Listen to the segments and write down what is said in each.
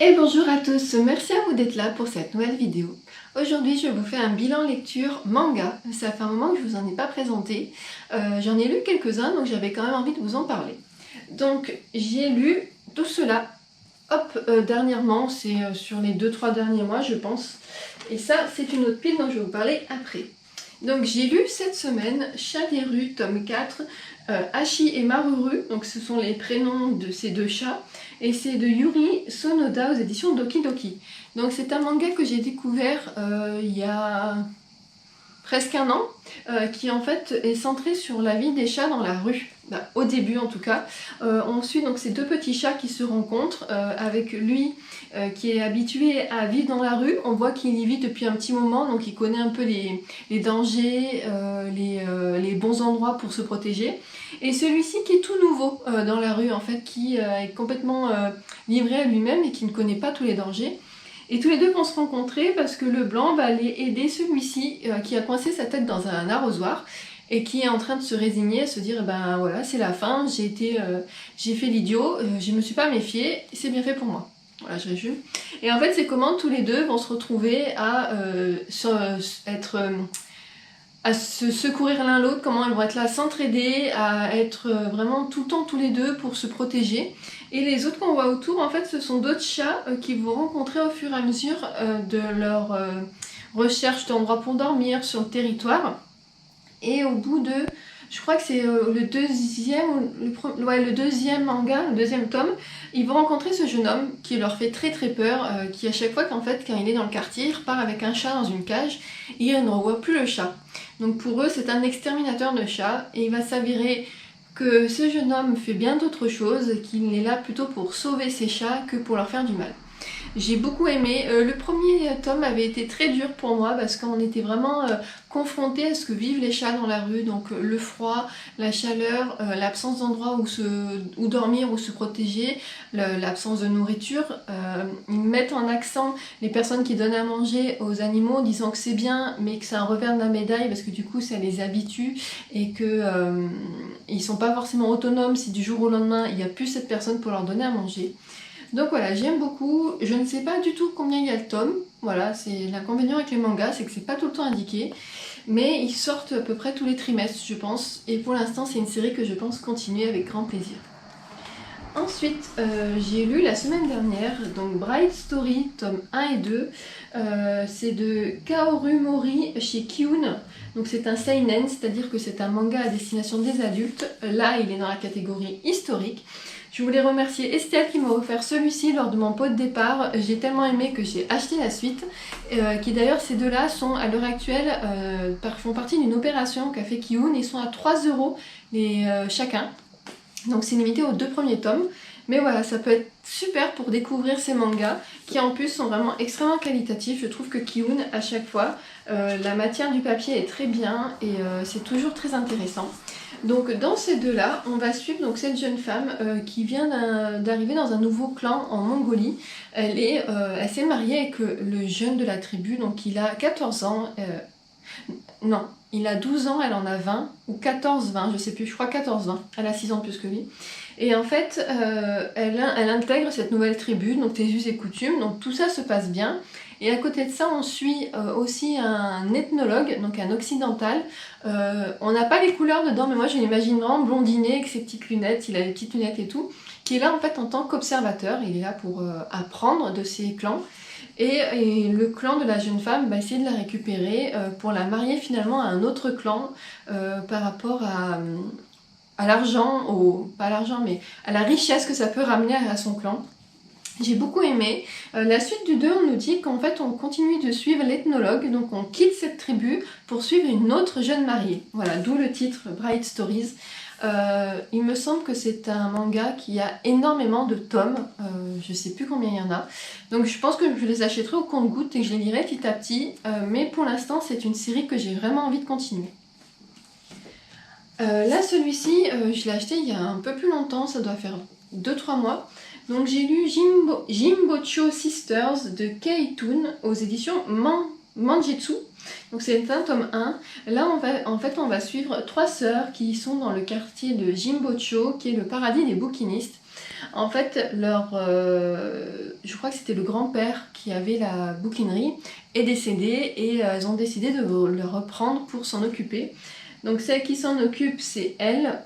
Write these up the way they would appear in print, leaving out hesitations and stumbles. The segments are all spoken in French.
Et bonjour à tous, merci à vous d'être là pour cette nouvelle vidéo. Aujourd'hui je vous fais un bilan lecture manga, ça fait un moment que je vous en ai pas présenté, j'en ai lu quelques-uns donc j'avais quand même envie de vous en parler. Donc j'ai lu tout cela, dernièrement, c'est sur les 2-3 derniers mois je pense, et ça c'est une autre pile dont je vais vous parler après. Donc j'ai lu cette semaine Chat des rues tome 4, Hachi et Maruru, donc ce sont les prénoms de ces deux chats, et c'est de Yuri Sonoda aux éditions Doki Doki. Donc c'est un manga que j'ai découvert il y a presque un an, qui en fait est centré sur la vie des chats dans la rue. Au début en tout cas. On suit donc ces deux petits chats qui se rencontrent, avec lui qui est habitué à vivre dans la rue. On voit qu'il y vit depuis un petit moment, donc il connaît un peu les dangers, les bons endroits pour se protéger. Et celui-ci qui est tout nouveau dans la rue en fait, qui est complètement livré à lui-même et qui ne connaît pas tous les dangers. Et tous les deux vont se rencontrer parce que le blanc va aller aider celui-ci qui a coincé sa tête dans un arrosoir et qui est en train de se résigner, à se dire ben voilà c'est la fin, j'ai fait l'idiot, je me suis pas méfiée, c'est bien fait pour moi. Voilà, je résume. Et en fait c'est comment tous les deux vont se retrouver à à se secourir l'un l'autre, comment ils vont être là à s'entraider, à être vraiment tout le temps tous les deux pour se protéger. Et les autres qu'on voit autour, en fait, ce sont d'autres chats qu'ils vont rencontrer au fur et à mesure de leur recherche d'endroits pour dormir sur le territoire. Et au bout de, je crois que c'est le deuxième manga, le deuxième tome, ils vont rencontrer ce jeune homme qui leur fait très très peur, qui à chaque fois qu'en fait, quand il est dans le quartier, il repart avec un chat dans une cage et il ne revoit plus le chat. Donc pour eux, c'est un exterminateur de chats et il va s'avérer que ce jeune homme fait bien d'autres choses, qu'il est là plutôt pour sauver ses chats que pour leur faire du mal. J'ai beaucoup aimé. Le premier tome avait été très dur pour moi parce qu'on était vraiment confronté à ce que vivent les chats dans la rue, donc le froid, la chaleur, l'absence d'endroit où dormir, où se protéger, l'absence de nourriture. Ils mettent en accent les personnes qui donnent à manger aux animaux en disant que c'est bien mais que c'est un revers de la médaille parce que du coup ça les habitue et que ils sont pas forcément autonomes si du jour au lendemain il n'y a plus cette personne pour leur donner à manger. Donc voilà, j'aime beaucoup, je ne sais pas du tout combien il y a de tomes, voilà, c'est l'inconvénient avec les mangas, c'est que c'est pas tout le temps indiqué, mais ils sortent à peu près tous les trimestres je pense, et pour l'instant c'est une série que je pense continuer avec grand plaisir. Ensuite, j'ai lu la semaine dernière, donc Bright Story, tome 1 et 2, c'est de Kaoru Mori chez Kiun, donc c'est un seinen, c'est-à-dire que c'est un manga à destination des adultes, là il est dans la catégorie historique. Je voulais remercier Estelle qui m'a offert celui-ci lors de mon pot de départ. J'ai tellement aimé que j'ai acheté la suite. Qui d'ailleurs, ces deux-là sont à l'heure actuelle, font partie d'une opération qu'a fait Kiun. Ils sont à 3 € chacun. Donc c'est limité aux 2 premiers tomes. Mais voilà, ça peut être super pour découvrir ces mangas qui en plus sont vraiment extrêmement qualitatifs. Je trouve que Kiun, à chaque fois, la matière du papier est très bien et c'est toujours très intéressant. Donc dans ces deux-là, on va suivre donc, cette jeune femme qui vient d'arriver dans un nouveau clan en Mongolie. Elle s'est mariée avec le jeune de la tribu, donc il a 14 ans. Non, il a 12 ans, elle en a 20, ou 14-20, je sais plus, je crois 14-20, elle a 6 ans de plus que lui. Et en fait, elle intègre cette nouvelle tribu, donc tes us et coutumes, donc tout ça se passe bien. Et à côté de ça, on suit aussi un ethnologue, donc un occidental. On n'a pas les couleurs dedans, mais moi je l'imagine vraiment blondiné avec ses petites lunettes, il a les petites lunettes et tout, qui est là en fait en tant qu'observateur, il est là pour apprendre de ses clans. Et le clan de la jeune femme va essayer de la récupérer pour la marier finalement à un autre clan par rapport à l'argent, pas à l'argent, mais à la richesse que ça peut ramener à son clan. J'ai beaucoup aimé. La suite du 2, on nous dit qu'en fait on continue de suivre l'ethnologue, donc on quitte cette tribu pour suivre une autre jeune mariée. Voilà, d'où le titre Bright Stories. Il me semble que c'est un manga qui a énormément de tomes, je sais plus combien il y en a, donc je pense que je les achèterai au compte-gouttes et que je les lirai petit à petit, mais pour l'instant c'est une série que j'ai vraiment envie de continuer. Là celui-ci, je l'ai acheté il y a un peu plus longtemps, ça doit faire 2-3 mois, donc j'ai lu Jimbocho Sisters de Kei Toon aux éditions Manjitsu. Donc c'est un tome 1. Là on va suivre 3 sœurs qui sont dans le quartier de Jimbocho, qui est le paradis des bouquinistes. En fait, je crois que c'était le grand-père qui avait la bouquinerie, est décédé et elles ont décidé de le reprendre pour s'en occuper. Donc celle qui s'en occupe, c'est elle.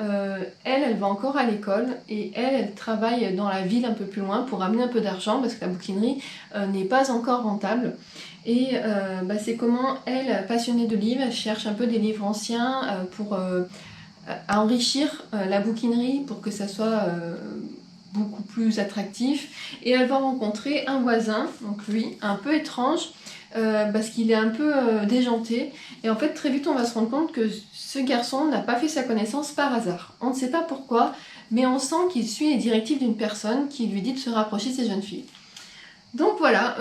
Elle va encore à l'école et elle travaille dans la ville un peu plus loin pour amener un peu d'argent parce que la bouquinerie n'est pas encore rentable. Et c'est comment elle, passionnée de livres, elle cherche un peu des livres anciens pour enrichir la bouquinerie pour que ça soit beaucoup plus attractif. Et elle va rencontrer un voisin, donc lui, un peu étrange, parce qu'il est un peu déjanté. Et en fait, très vite, on va se rendre compte que ce garçon n'a pas fait sa connaissance par hasard. On ne sait pas pourquoi, mais on sent qu'il suit les directives d'une personne qui lui dit de se rapprocher de ces jeunes filles. Donc voilà,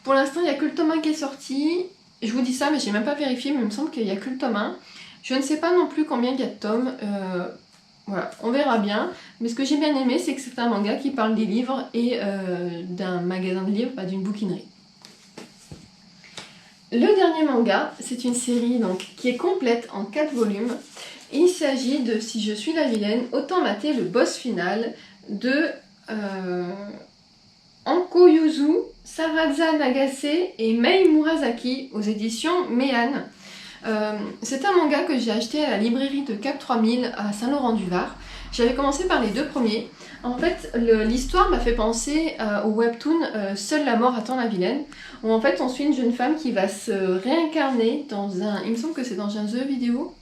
pour l'instant, il n'y a que le tome 1 qui est sorti. Je vous dis ça, mais j'ai même pas vérifié, mais il me semble qu'il n'y a que le tome 1. Je ne sais pas non plus combien il y a de tomes. Voilà, on verra bien. Mais ce que j'ai bien aimé, c'est que c'est un manga qui parle des livres et d'un magasin de livres, d'une bouquinerie. Le dernier manga, c'est une série donc, qui est complète en 4 volumes. Il s'agit de Si je suis la vilaine, autant mater le boss final de Anko Yuzu, Saraza Nagase et Mei Murasaki aux éditions Méane. C'est un manga que j'ai acheté à la librairie de Cap 3000 à Saint-Laurent-du-Var. J'avais commencé par les 2 premiers. En fait, l'histoire m'a fait penser au webtoon Seule la mort attend la vilaine, où en fait on suit une jeune femme qui va se réincarner dans un... Il me semble que c'est dans un jeu vidéo.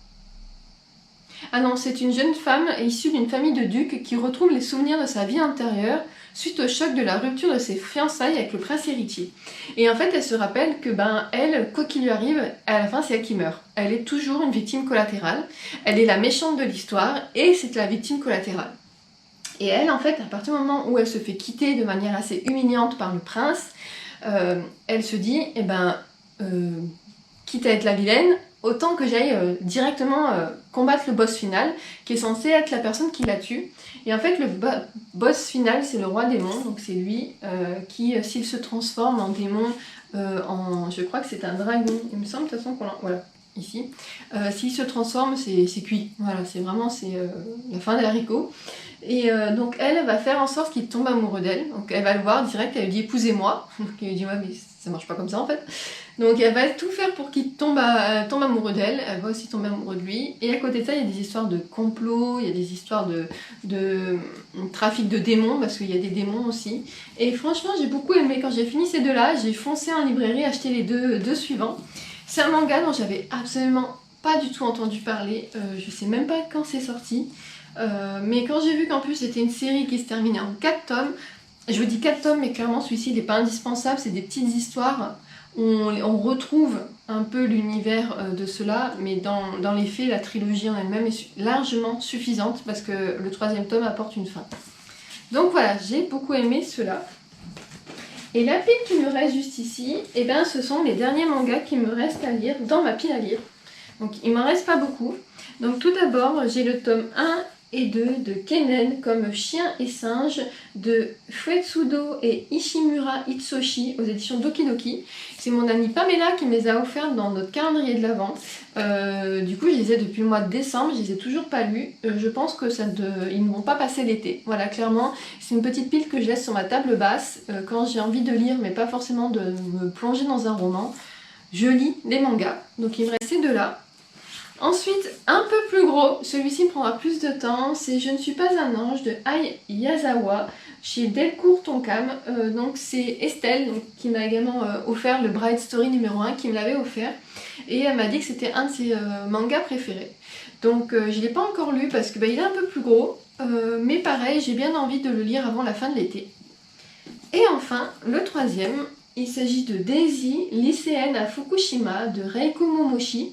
Ah non, c'est une jeune femme issue d'une famille de ducs qui retrouve les souvenirs de sa vie antérieure suite au choc de la rupture de ses fiançailles avec le prince héritier. Et en fait, elle se rappelle que elle, quoi qu'il lui arrive, à la fin c'est elle qui meurt. Elle est toujours une victime collatérale, elle est la méchante de l'histoire et c'est la victime collatérale. Et elle, en fait, à partir du moment où elle se fait quitter de manière assez humiliante par le prince, elle se dit, quitte à être la vilaine, autant que j'aille directement combattre le boss final, qui est censé être la personne qui la tue. Et en fait, le boss final, c'est le roi démon, donc c'est lui qui, s'il se transforme en démon, je crois que c'est un dragon, il me semble de toute façon qu'on l'a... Voilà, ici. S'il se transforme, c'est cuit. Voilà, c'est vraiment la fin des haricots. Et donc elle va faire en sorte qu'il tombe amoureux d'elle. Donc elle va le voir direct, elle lui dit épousez-moi. Donc il lui dit ouais mais ça marche pas comme ça en fait. Donc elle va tout faire pour qu'il tombe amoureux d'elle. Elle va aussi tomber amoureux de lui. Et à côté de ça il y a des histoires de complot, il y a des histoires de trafic de démons parce qu'il y a des démons aussi. Et franchement j'ai beaucoup aimé. Quand j'ai fini ces deux-là, j'ai foncé en librairie acheter les deux suivants. C'est un manga dont j'avais absolument pas du tout entendu parler. Je sais même pas quand c'est sorti. Mais quand j'ai vu qu'en plus c'était une série qui se terminait en 4 tomes, je vous dis 4 tomes mais clairement celui-ci n'est pas indispensable, c'est des petites histoires où on retrouve un peu l'univers de cela, mais dans les faits la trilogie en elle-même est largement suffisante parce que le 3e tome apporte une fin. Donc voilà, j'ai beaucoup aimé cela. Et la pile qui me reste juste ici, ce sont les derniers mangas qui me restent à lire dans ma pile à lire. Donc il m'en reste pas beaucoup. Donc tout d'abord j'ai le tome 1 et 2 de Kennen comme chien et singe de Fuetsudo et Ishimura Itsushi aux éditions Doki Doki. C'est mon amie Pamela qui me les a offertes dans notre calendrier de l'Avent. Du coup je les ai depuis le mois de décembre, je les ai toujours pas lus. Je pense que ils ne vont pas passer l'été. Voilà, clairement c'est une petite pile que je laisse sur ma table basse quand j'ai envie de lire mais pas forcément de me plonger dans un roman. Je lis des mangas, donc il me reste ces deux-là. Ensuite, un peu plus gros, celui-ci prendra plus de temps, c'est Je ne suis pas un ange de Ai Yazawa chez Delcourt Tonkam. Donc c'est Estelle qui m'a également offert le Bride Story numéro 1, qui me l'avait offert. Et elle m'a dit que c'était un de ses mangas préférés. Donc je ne l'ai pas encore lu parce qu'il est un peu plus gros, mais pareil, j'ai bien envie de le lire avant la fin de l'été. Et enfin, le 3e, il s'agit de Daisy, lycéenne à Fukushima de Reiko Momoshi.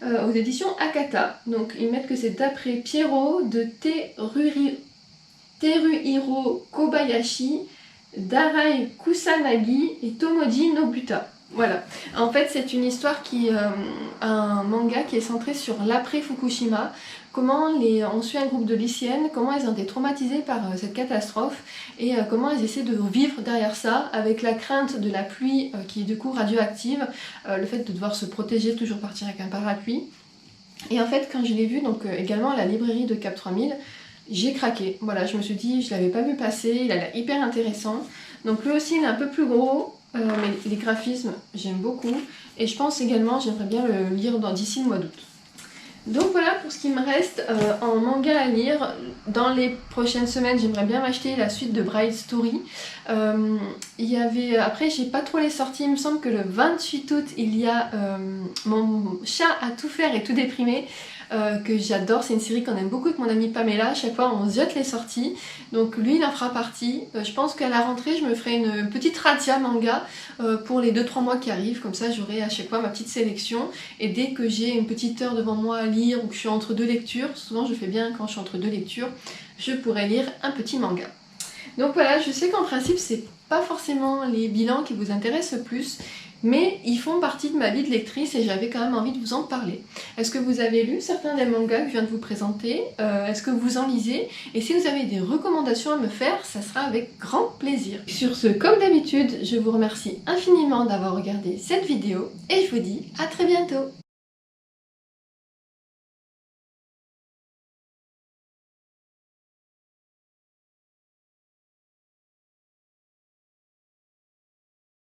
Aux éditions Akata. Donc ils mettent que c'est d'après Pierrot de Teruhiro Kobayashi, Darai Kusanagi et Tomoji Nobuta. Voilà. En fait c'est une histoire un manga qui est centré sur l'après Fukushima. Comment on suit un groupe de lycéennes, comment elles ont été traumatisées par cette catastrophe et comment elles essaient de vivre derrière ça avec la crainte de la pluie qui est du coup radioactive, le fait de devoir se protéger, toujours partir avec un parapluie. Et en fait quand je l'ai vu donc également à la librairie de Cap 3000, j'ai craqué. Voilà, je me suis dit, je l'avais pas vu passer, il a l'air hyper intéressant. Donc lui aussi il est un peu plus gros, mais les graphismes j'aime beaucoup. Et je pense également, j'aimerais bien le lire d'ici le mois d'août. Donc voilà pour ce qui me reste en manga à lire. Dans les prochaines semaines, j'aimerais bien m'acheter la suite de Bride Story. Il y avait... Après, j'ai pas trop les sorties. Il me semble que le 28 août, il y a Mon chat à tout faire et tout déprimer. Que j'adore, c'est une série qu'on aime beaucoup avec mon amie Pamela. À chaque fois on ziote les sorties, donc lui il en fera partie. Je pense qu'à la rentrée je me ferai une petite razzia manga pour les 2-3 mois qui arrivent, comme ça j'aurai à chaque fois ma petite sélection, et dès que j'ai une petite heure devant moi à lire ou que je suis entre deux lectures, souvent je fais bien quand je suis entre deux lectures, je pourrais lire un petit manga. Donc voilà, je sais qu'en principe c'est pas forcément les bilans qui vous intéressent le plus, mais ils font partie de ma vie de lectrice et j'avais quand même envie de vous en parler. Est-ce que vous avez lu certains des mangas que je viens de vous présenter? Est-ce que vous en lisez? Et si vous avez des recommandations à me faire, ça sera avec grand plaisir. Sur ce, comme d'habitude, je vous remercie infiniment d'avoir regardé cette vidéo et je vous dis à très bientôt.